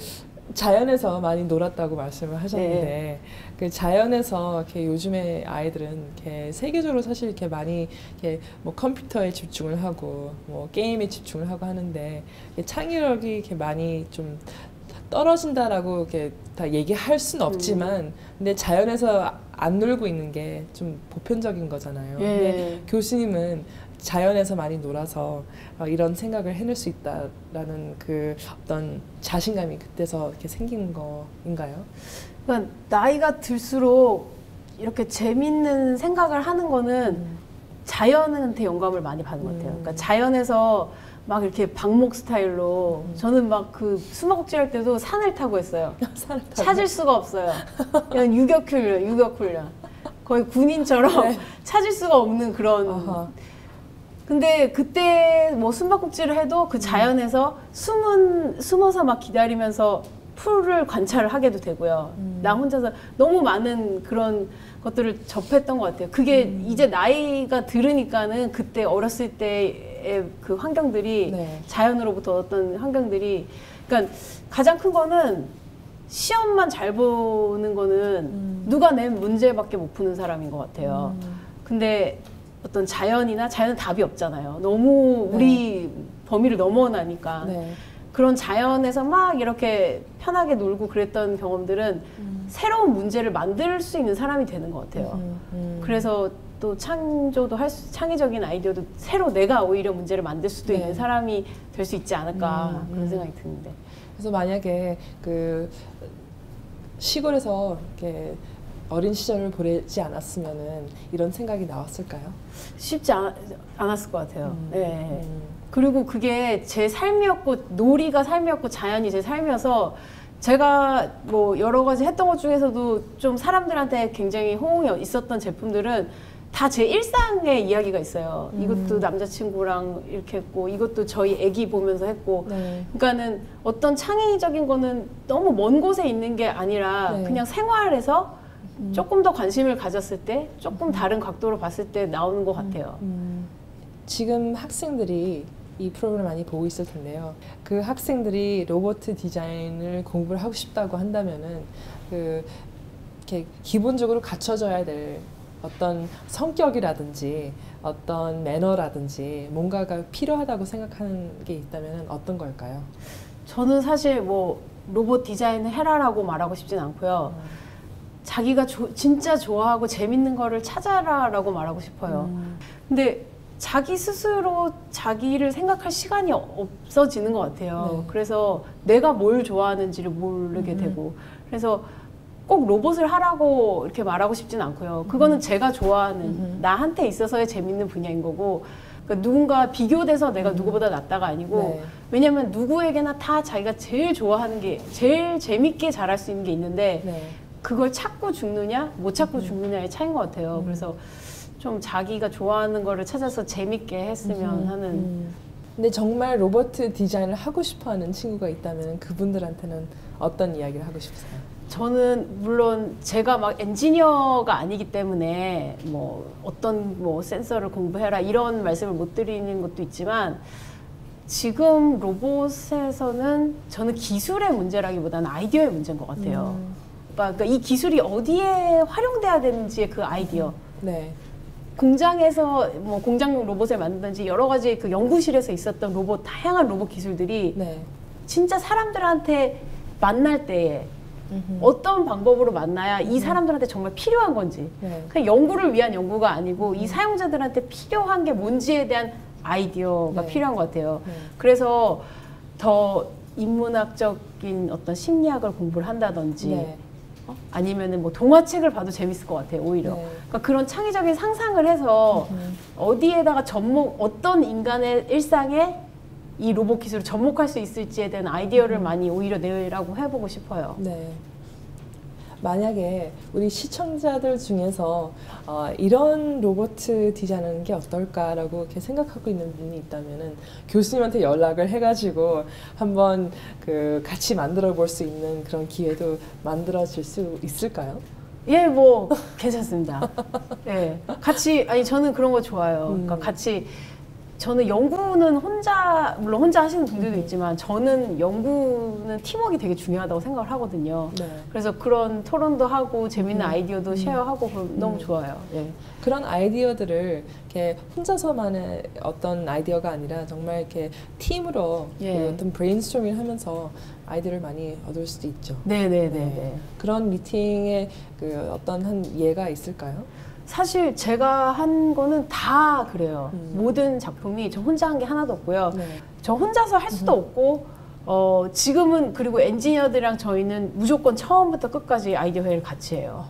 A: 자연에서 많이 놀았다고 말씀을 하셨는데 그 자연에서 이렇게 요즘에 아이들은 이렇게 세계적으로 사실 이렇게 많이 이렇게 뭐 컴퓨터에 집중을 하고 뭐 게임에 집중을 하고 하는데 창의력이 이렇게 많이 좀 떨어진다라고 이렇게 다 얘기할 수는 없지만 근데 자연에서 안 놀고 있는 게 좀 보편적인 거잖아요. 근데 교수님은 자연에서 많이 놀아서 이런 생각을 해낼 수 있다라는 그 어떤 자신감이 그때서 이렇게 생긴 거인가요?
B: 그러니까 나이가 들수록 이렇게 재밌는 생각을 하는 거는 자연한테 영감을 많이 받는 것 같아요. 그러니까 자연에서 막 이렇게 방목 스타일로 저는 막 그 숨바꼭질 할 때도 산을 타고 했어요. 찾을 수가 없어요. 그냥 유격 훈련. 거의 군인처럼 찾을 수가 없는 그런. 근데 그때 뭐 숨바꼭질을 해도 그 자연에서 숨어서 막 기다리면서 풀을 관찰을 하게도 되고요. 나 혼자서 너무 많은 그런 것들을 접했던 것 같아요. 그게 이제 나이가 들으니까는 그때 어렸을 때의 그 환경들이 자연으로부터 어떤 환경들이 그러니까 가장 큰 거는 시험만 잘 보는 거는 누가 낸 문제밖에 못 푸는 사람인 것 같아요. 근데 어떤 자연은 답이 없잖아요. 너무 우리 범위를 넘어나니까. 그런 자연에서 막 이렇게 편하게 놀고 그랬던 경험들은 새로운 문제를 만들 수 있는 사람이 되는 것 같아요. 그래서 또 창조도 창의적인 아이디어도 새로 내가 오히려 문제를 만들 수도 있는 사람이 될 수 있지 않을까 그런 생각이 드는데.
A: 그래서 만약에 그 시골에서 이렇게 어린 시절을 보내지 않았으면은 이런 생각이 나왔을까요?
B: 쉽지 않았을 것 같아요. 그리고 그게 제 삶이었고 놀이가 삶이었고 자연이 제 삶이어서 제가 뭐 여러 가지 했던 것 중에서도 좀 사람들한테 굉장히 호응이 있었던 제품들은 다 제 일상의 이야기가 있어요. 이것도 남자친구랑 이렇게 했고 이것도 저희 애기 보면서 했고 그러니까는 어떤 창의적인 거는 너무 먼 곳에 있는 게 아니라 그냥 생활에서 조금 더 관심을 가졌을 때 조금 다른 각도로 봤을 때 나오는 것 같아요.
A: 지금 학생들이 이 프로그램을 많이 보고 있을 텐데요. 그 학생들이 로봇 디자인을 공부를 하고 싶다고 한다면은 이렇게 기본적으로 갖춰져야 될 어떤 성격이라든지 어떤 매너라든지 뭔가가 필요하다고 생각하는 게 있다면 어떤 걸까요?
B: 저는 사실 뭐 로봇 디자인을 해라라고 말하고 싶진 않고요. 자기가 진짜 좋아하고 재밌는 거를 찾아라라고 말하고 싶어요. 근데 자기 스스로 자기를 생각할 시간이 없어지는 것 같아요. 그래서 내가 뭘 좋아하는지를 모르게 되고 그래서 꼭 로봇을 하라고 이렇게 말하고 싶진 않고요. 그거는 제가 좋아하는 나한테 있어서의 재밌는 분야인 거고 그러니까 누군가 비교돼서 내가 누구보다 낫다가 아니고 왜냐면 누구에게나 다 자기가 제일 좋아하는 게 제일 재밌게 잘할 수 있는 게 있는데 그걸 찾고 죽느냐 못 찾고 죽느냐의 차이인 것 같아요. 그래서 좀 자기가 좋아하는 거를 찾아서 재밌게 했으면 하는.
A: 근데 정말 로봇 디자인을 하고 싶어하는 친구가 있다면 그분들한테는 어떤 이야기를 하고 싶으세요?
B: 저는 물론 제가 막 엔지니어가 아니기 때문에 뭐 어떤 뭐 센서를 공부해라 이런 말씀을 못 드리는 것도 있지만 지금 로봇에서는 저는 기술의 문제라기보다는 아이디어의 문제인 것 같아요. 그러니까 이 기술이 어디에 활용돼야 되는지의 그 아이디어.
A: 네.
B: 공장에서 뭐 공장용 로봇을 만든다든지 여러 가지 그 연구실에서 있었던 로봇, 다양한 로봇 기술들이
A: 네.
B: 진짜 사람들한테 만날 때에 어떤 방법으로 만나야 이 사람들한테 정말 필요한 건지
A: 네.
B: 그냥 연구를 위한 연구가 아니고 이 사용자들한테 필요한 게 뭔지에 대한 아이디어가
A: 네.
B: 필요한 것 같아요.
A: 네.
B: 그래서 더 인문학적인 어떤 심리학을 공부를 한다든지
A: 네.
B: 아니면은 뭐 동화책을 봐도 재밌을 것 같아요, 오히려.
A: 네.
B: 그러니까 그런 창의적인 상상을 해서 어디에다가 어떤 인간의 일상에 이 로봇 기술을 접목할 수 있을지에 대한 아이디어를 많이 오히려 내라고 해보고 싶어요.
A: 네. 만약에 우리 시청자들 중에서 이런 로봇 디자인하는 게 어떨까라고 이렇게 생각하고 있는 분이 있다면은 교수님한테 연락을 해가지고 한번 그 같이 만들어 볼 수 있는 그런 기회도 만들어질 수 있을까요?
B: 예, 뭐 괜찮습니다. 예, 같이 아니 저는 그런 거 좋아요. 그러니까 같이 저는 연구는 물론 혼자 하시는 분들도 있지만 저는 연구는 팀워크가 되게 중요하다고 생각을 하거든요.
A: 네.
B: 그래서 그런 토론도 하고 재밌는 아이디어도 쉐어하고 너무 좋아요. 예.
A: 그런 아이디어들을 이렇게 혼자서만의 어떤 아이디어가 아니라 정말 이렇게 팀으로
B: 예.
A: 어떤 브레인스토밍을 하면서 아이디어를 많이 얻을 수도 있죠.
B: 네네네.
A: 그런 미팅에 그 어떤 한 예가 있을까요?
B: 사실 제가 한 거는 다 그래요. 모든 작품이 저 혼자 한 게 하나도 없고요.
A: 네.
B: 저 혼자서 할 수도 없고 지금은 그리고 엔지니어들이랑 저희는 무조건 처음부터 끝까지 아이디어 회의를 같이 해요.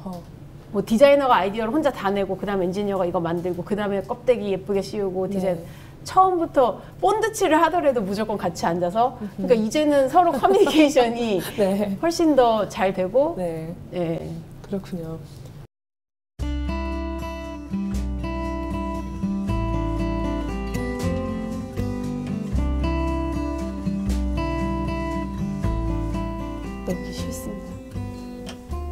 B: 뭐 디자이너가 아이디어를 혼자 다 내고 그 다음에 엔지니어가 이거 만들고 그 다음에 껍데기 예쁘게 씌우고 디자인 처음부터 본드칠을 하더라도 무조건 같이 앉아서 그러니까 이제는 서로 커뮤니케이션이
A: 네.
B: 훨씬 더 잘 되고
A: 네.
B: 예.
A: 그렇군요.
B: 넣기 싫습니다.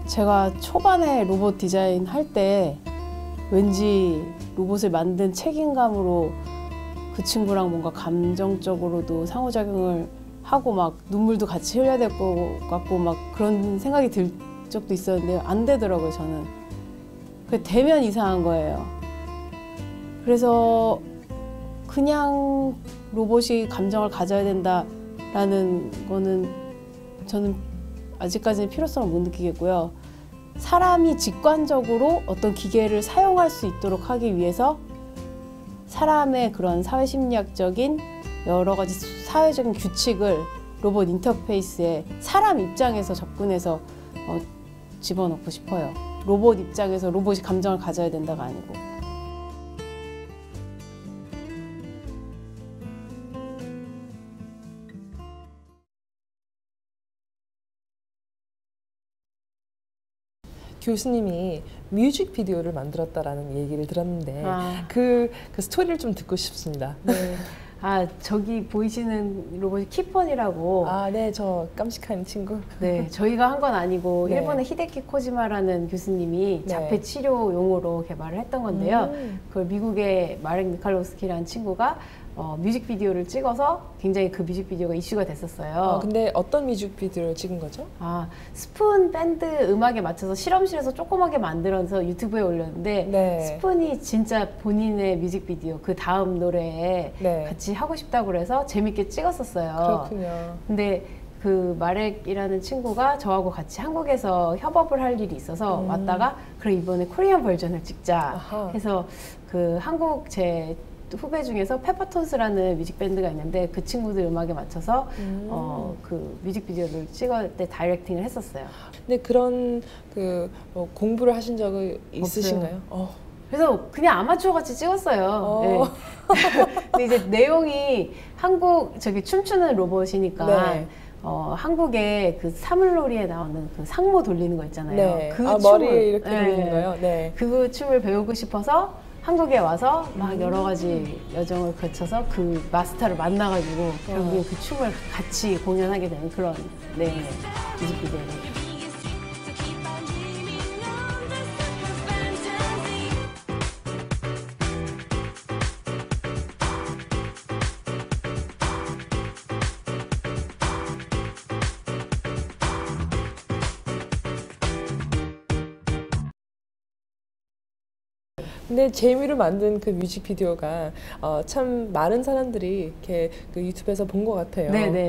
B: 제가 초반에 로봇 디자인 할 때 왠지 로봇을 만든 책임감으로 그 친구랑 뭔가 감정적으로도 상호작용을 하고 막 눈물도 같이 흘려야 될 것 같고 막 그런 생각이 들 적도 있었는데 안 되더라고요, 저는. 그게 되면 이상한 거예요. 그래서 그냥 로봇이 감정을 가져야 된다라는 거는 저는 아직까지는 필요성을 못 느끼겠고요. 사람이 직관적으로 어떤 기계를 사용할 수 있도록 하기 위해서 사람의 그런 사회심리학적인 여러 가지 사회적인 규칙을 로봇 인터페이스에 사람 입장에서 접근해서 집어넣고 싶어요. 로봇 입장에서 로봇이 감정을 가져야 된다가 아니고.
A: 교수님이 뮤직비디오를 만들었다라는 얘기를 들었는데 그 스토리를 좀 듣고 싶습니다.
B: 네. 저기 보이시는 로봇이 키폰이라고.
A: 네, 저 깜찍한 친구.
B: 네, 저희가 한 건 아니고
A: 네.
B: 일본의 히데키 코지마라는 교수님이 자폐 치료용으로 개발을 했던 건데요. 그걸 미국의 마렉 미칼로스키라는 친구가 뮤직비디오를 찍어서 굉장히 그 뮤직비디오가 이슈가 됐었어요.
A: 근데 어떤 뮤직비디오를 찍은 거죠?
B: 스푼 밴드 음악에 맞춰서 실험실에서 조그맣게 만들어서 유튜브에 올렸는데 스푼이 진짜 본인의 뮤직비디오 그 다음 노래에 같이 하고 싶다고 그래서 재밌게 찍었었어요.
A: 그렇군요.
B: 근데 그 마렉이라는 친구가 저하고 같이 한국에서 협업을 할 일이 있어서 왔다가 그럼 이번에 코리안 버전을 찍자 해서 그 한국 제 후배 중에서 페퍼톤스라는 뮤직밴드가 있는데 그 친구들 음악에 맞춰서 그 뮤직비디오를 찍을 때 다이렉팅을 했었어요.
A: 근데 그런 뭐 공부를 하신 적이 있으신가요?
B: 그래서 그냥 아마추어 같이 찍었어요. 네. 근데 이제 내용이 한국 춤추는 로봇이니까 한국의 그 사물놀이에 나오는 그 상모 돌리는 거 있잖아요. 그 춤을,
A: 머리에 이렇게 돌리는 거요?
B: 그 춤을 배우고 싶어서 한국에 와서 막 여러 가지 여정을 거쳐서 그 마스터를 만나가지고 결국에 그 춤을 같이 공연하게 되는 그런 뮤직비디오예요.
A: 근데 재미로 만든 그 뮤직비디오가 참 많은 사람들이 이렇게 그 유튜브에서 본 것 같아요.
B: 네네.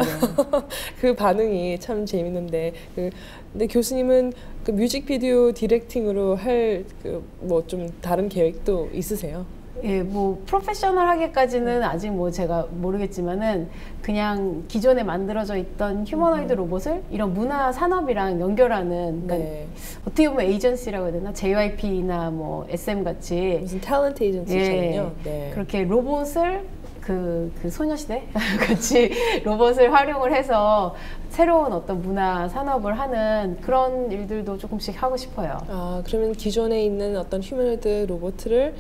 A: 그 반응이 참 재밌는데 근데 교수님은 그 뮤직비디오 디렉팅으로 할 그 뭐 좀 다른 계획도 있으세요?
B: 예, 뭐 프로페셔널하게까지는 아직 뭐 제가 모르겠지만은 그냥 기존에 만들어져 있던 휴머노이드 로봇을 이런 문화 산업이랑 연결하는 그러니까
A: 네.
B: 어떻게 보면 에이전시라고 해야 되나? JYP나 뭐 SM 같이
A: 무슨 탤런트 에이전시잖아요.
B: 예,
A: 네.
B: 그렇게 로봇을 그 소녀시대 같이 로봇을 활용을 해서 새로운 어떤 문화 산업을 하는 그런 일들도 조금씩 하고 싶어요.
A: 아, 그러면 기존에 있는 어떤 휴머노이드 로봇을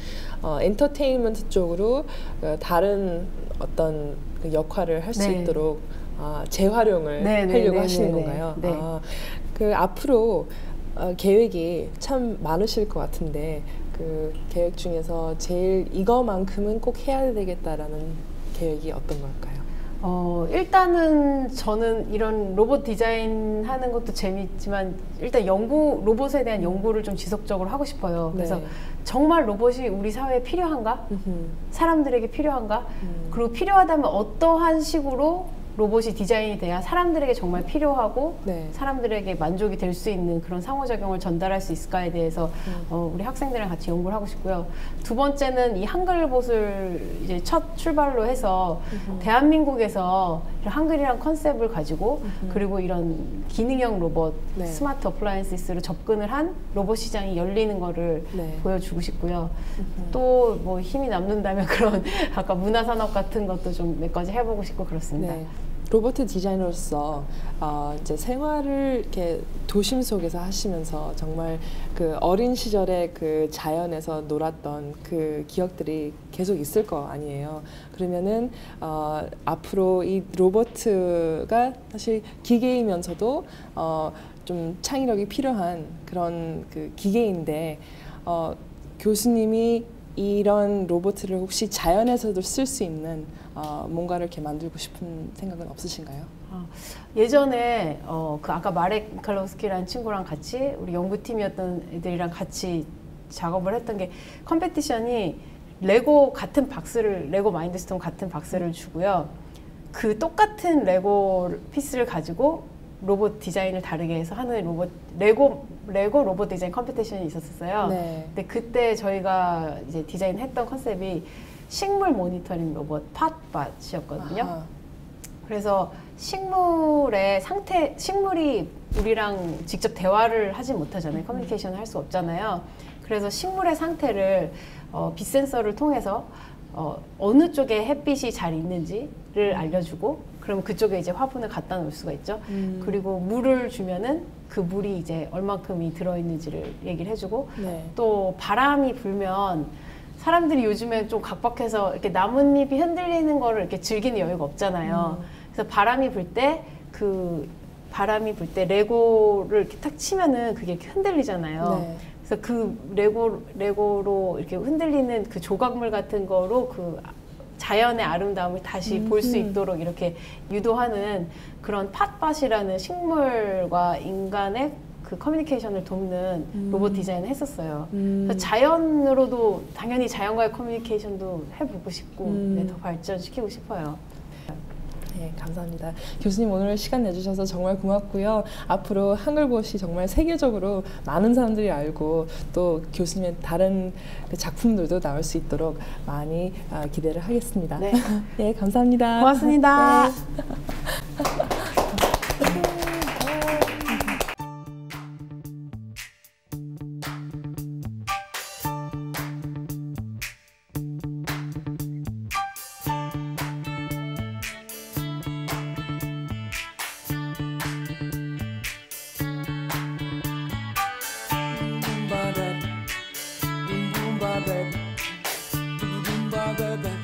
A: 엔터테인먼트 쪽으로 다른 어떤 그 역할을 할 수
B: 네.
A: 있도록 재활용을 하려고 하시는 건가요?
B: 네.
A: 그 앞으로 계획이 참 많으실 것 같은데 그 계획 중에서 제일 이거만큼은 꼭 해야 되겠다라는 계획이 어떤 걸까요?
B: 일단은 저는 이런 로봇 디자인 하는 것도 재밌지만 일단 로봇에 대한 연구를 좀 지속적으로 하고 싶어요. 그래서
A: 네.
B: 정말 로봇이 우리 사회에 필요한가? 사람들에게 필요한가? 그리고 필요하다면 어떠한 식으로 로봇이 디자인이 돼야 사람들에게 정말 필요하고
A: 네.
B: 사람들에게 만족이 될 수 있는 그런 상호작용을 전달할 수 있을까에 대해서 우리 학생들이랑 같이 연구를 하고 싶고요. 두 번째는 이 한글봇을 이제 첫 출발로 해서 대한민국에서 한글이란 컨셉을 가지고 그리고 이런 기능형 로봇,
A: 네.
B: 스마트 어플라이언시스로 접근을 한 로봇 시장이 열리는 거를
A: 네.
B: 보여주고 싶고요. 또 뭐 힘이 남는다면 그런 아까 문화산업 같은 것도 좀 몇 가지 해보고 싶고 그렇습니다.
A: 네. 로봇 디자이너로서 이제 생활을 이렇게 도심 속에서 하시면서 정말 그 어린 시절에 그 자연에서 놀았던 그 기억들이 계속 있을 거 아니에요. 그러면은 앞으로 이 로봇가 사실 기계이면서도 좀 창의력이 필요한 그런 그 기계인데 교수님이 이런 로봇을 혹시 자연에서도 쓸 수 있는 뭔가를 이렇게 만들고 싶은 생각은 없으신가요?
B: 예전에 그 아까 마렉 미칼로스키라는 친구랑 같이 우리 연구팀이었던 애들이랑 같이 작업을 했던 게 컴페티션이 레고 마인드스톰 같은 박스를 주고요. 그 똑같은 레고 피스를 가지고 로봇 디자인을 다르게 해서 하는 레고 로봇 디자인 컴피티션이 있었어요.
A: 네.
B: 근데 그때 저희가 이제 디자인했던 컨셉이 식물 모니터링 로봇 팟밭이었거든요.
A: 아하.
B: 그래서 식물이 우리랑 직접 대화를 하지 못하잖아요. 커뮤니케이션을 할 수 없잖아요. 그래서 식물의 상태를 빛 센서를 통해서 어느 쪽에 햇빛이 잘 있는지를 알려주고 그러면 그쪽에 이제 화분을 갖다 놓을 수가 있죠. 그리고 물을 주면은 그 물이 이제 얼만큼이 들어있는지를 얘기를 해주고
A: 네.
B: 또 바람이 불면 사람들이 요즘에 좀 각박해서 이렇게 나뭇잎이 흔들리는 거를 이렇게 즐기는 여유가 없잖아요. 그래서 바람이 불 때 레고를 이렇게 탁 치면은 그게 이렇게 흔들리잖아요.
A: 네.
B: 그래서 그 레고로 이렇게 흔들리는 그 조각물 같은 거로 그 자연의 아름다움을 다시 볼 수 있도록 이렇게 유도하는 그런 팟밭이라는 식물과 인간의 그 커뮤니케이션을 돕는 로봇 디자인을 했었어요. 그래서 자연으로도 당연히 자연과의 커뮤니케이션도 해보고 싶고 네, 더 발전시키고 싶어요.
A: 네, 감사합니다. 교수님 오늘 시간 내주셔서 정말 고맙고요. 앞으로 한글봇이 정말 세계적으로 많은 사람들이 알고 또 교수님의 다른 그 작품들도 나올 수 있도록 많이 기대를 하겠습니다.
B: 네,
A: 네 감사합니다.
B: 고맙습니다.
A: 네.
M: Boom ba da, boom ba ba, boom ba ba ba.